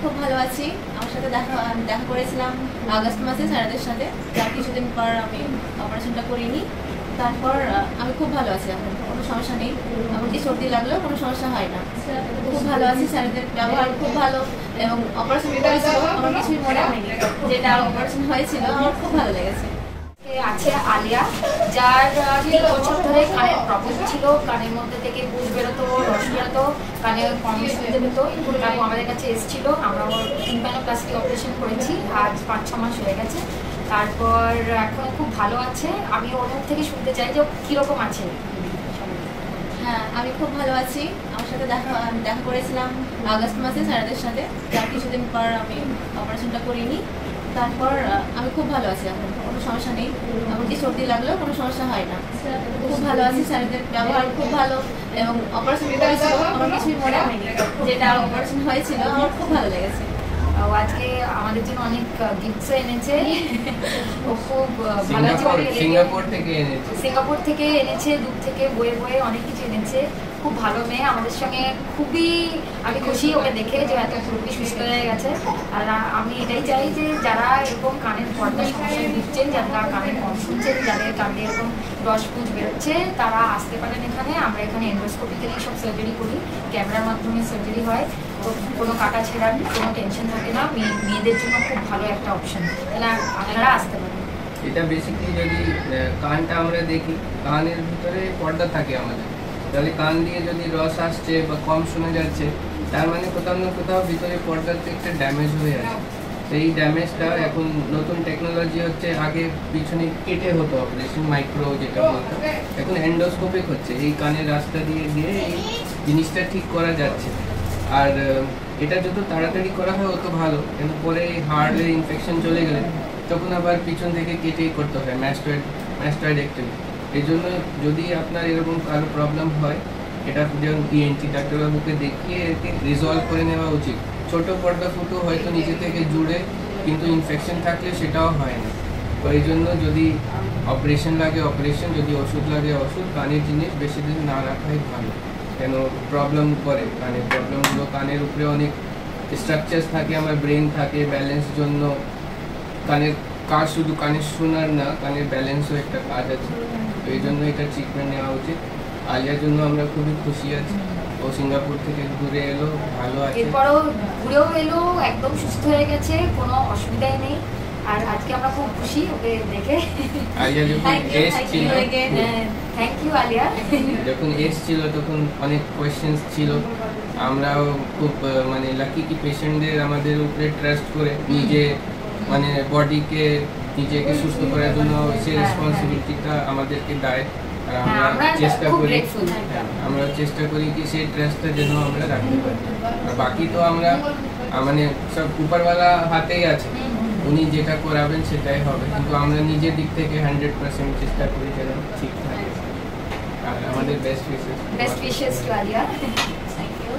খুব ভালো আছি। আমার সাথে দেখা করেছিলাম আগস্ট মাসে স্যারদের সাথে। তার কিছুদিন পর আমি অপারেশনটা করিনি। তারপর আমি খুব ভালো আছি, এখন কোনো সমস্যা নেই। এমনকি সর্দি লাগলেও কোনো সমস্যা হয় না। খুব ভালো আছি, স্যারদের ব্যবহার খুব ভালো। এবং অপারেশন করেছিল আমার কিছুই মনে হয়নি, যেটা অপারেশন হয়েছিল আমার খুব ভালো লেগেছে। আছে আলিয়া, যার 3 বছর ধরে কানের প্রবলেম ছিল। কানের মধ্যে থেকে বুঝ বেরোতো, রস বেরোতো, কানে কম শুনতে পেতো। তারপর আমাদের কাছে এসেছিল, আমরা ওর টিম্প্যানোপ্লাস্টি অপারেশন করেছি। আজ 5-6 মাস হয়ে গেছে। তারপর এখন খুব ভালো আছে। আমি ওর মুখ থেকে শুনতে চাই যে কীরকম আছে। হ্যাঁ, আমি খুব ভালো আছি। আমার সাথে দেখা করেছিলাম আগস্ট মাসে স্যারদের সাথে। তার কিছুদিন পর আমি অপারেশনটা করিনি। তারপর আমি খুব ভালো আছি, এখন কোনো সমস্যা নেই। এমনকি সর্দি লাগলেও কোনো সমস্যা হয় না। খুব ভালো আছি, স্যারদের ব্যবহার খুব ভালো। এবং অপারেশন করেছিল আমার কিছুই মনে হয়নি, যেটা অপারেশন হয়েছিল আমার খুব ভালো লেগেছে। আজকে আমাদের জন্য অনেক গিফটস এনেছে। ও খুব ভালো আছে। সিঙ্গাপুর থেকে এনেছে, দূর থেকে বয়ে বয়ে অনেক কিছু এনেছে। খুব ভালো মেয়ে, আমাদের সঙ্গে খুবই আমি খুশি ওকে দেখে যে এত পুরোপুরি সুস্থ হয়ে গেছে। আর আমি এটাই চাই যে যারা এরকম কানের পর্দার সমস্যায় ভুগছেন, যারা কানে কম শুনছেন, যাদের কানে এরকম রস পুঁজ বেরোচ্ছে, তারা আসতে পারেন এখানে। আমরা এখানে এন্ডোস্কোপি থেকেই সব সার্জারি করি, ক্যামেরার মাধ্যমে সার্জারি হয়। তো কোনো কাটা ছেঁড়ার কোনো টেনশন থাকে না। মেয়েদের জন্য খুব ভালো একটা অপশন, তাহলে আপনারা আসতে পারেন। এটা বেসিক্যালি যদি কানটা আমরা দেখি, কানের ভিতরে পর্দা থাকে আমাদের, তাহলে কান দিয়ে যদি রস আসছে বা কম শোনা যাচ্ছে, তার মানে কোথাও না কোথাও ভিতরে পর্দাতে একটা ড্যামেজ হয়ে আছে। সেই ড্যামেজটা এখন নতুন টেকনোলজি হচ্ছে, আগে পিছনে কেটে হতো অপারেশন, মাইক্রো যেটা বলতো, এখন এন্ডোস্কোপিক হচ্ছে। এই কানের রাস্তা দিয়ে গিয়ে এই জিনিসটা ঠিক করা যাচ্ছে। আর এটা যত তাড়াতাড়ি করা হয় অত ভালো, কিন্তু পরে হার্টের ইনফেকশন চলে গেলে তখন আবার পিছন থেকে কেটেই করতে হয়, ম্যাস্টয়েডেক্টমি। এই জন্য যদি আপনার এরকম কারো প্রবলেম হয়, এটা যেমন ইএনটি ডাক্তারবাবুকে দেখিয়ে একে রিজলভ করে নেওয়া উচিত। ছোট পর্দা ফুটো হয়তো নিজে থেকে জুড়ে, কিন্তু ইনফেকশন থাকলে সেটাও হয় না। তো এই জন্য যদি অপারেশন লাগে অপারেশন, যদি ওষুধ লাগে ওষুধ, কানের জিনিস বেশি দিন না রাখাই ভালো। কেন প্রবলেম করে কানের প্রবলেমগুলো, কানের উপরে অনেক স্ট্রাকচার্স থাকে, আমার ব্রেন থাকে, ব্যালেন্স জন্য কানের কাজ শুধু কানের শোনার না, কানের ব্যালেন্সও একটা কাজ আছে। তো এই জন্য এটা ট্রিটমেন্ট নেওয়া উচিত। আলিয়ার জন্য আমরা খুবই খুশি আছি, ও সিঙ্গাপুর থেকে ঘুরে এলো, ভালো আছে। এরপরও ঘুরেও এলো, একদম সুস্থ হয়ে গেছে, কোনো অসুবিধাই নেই। আর আজকে আমরা খুব খুশি ওকে দেখে। আলিয়া যখন এসেছিল, থ্যাংক ইউ আলিয়া। যখন এসেছিল তখন অনেক কোয়েশ্চেন্স ছিল। আমরাও খুব মানে লাকি কি পেশেন্টদের আমাদের উপরে ট্রাস্ট করে নিজে মানে বডিকে নিজেকে সুস্থ করার জন্য সেই রেসপন্সিবিলিটিটা আমাদেরকে দেয়। আর আমরা চেষ্টা করি কি সেই ট্রাস্টটা যেন আমরা রাখতে পারি। আর বাকি তো আমরা মানে সব উপরওয়ালা হাতেই আছে, উনি যেটা করাবেন সেটাই হবে, কিন্তু আমরা নিজের দিক থেকে 100% চেষ্টা করি যেন ঠিক থাকে। আর আমাদের best wishes to Alia. Thank you.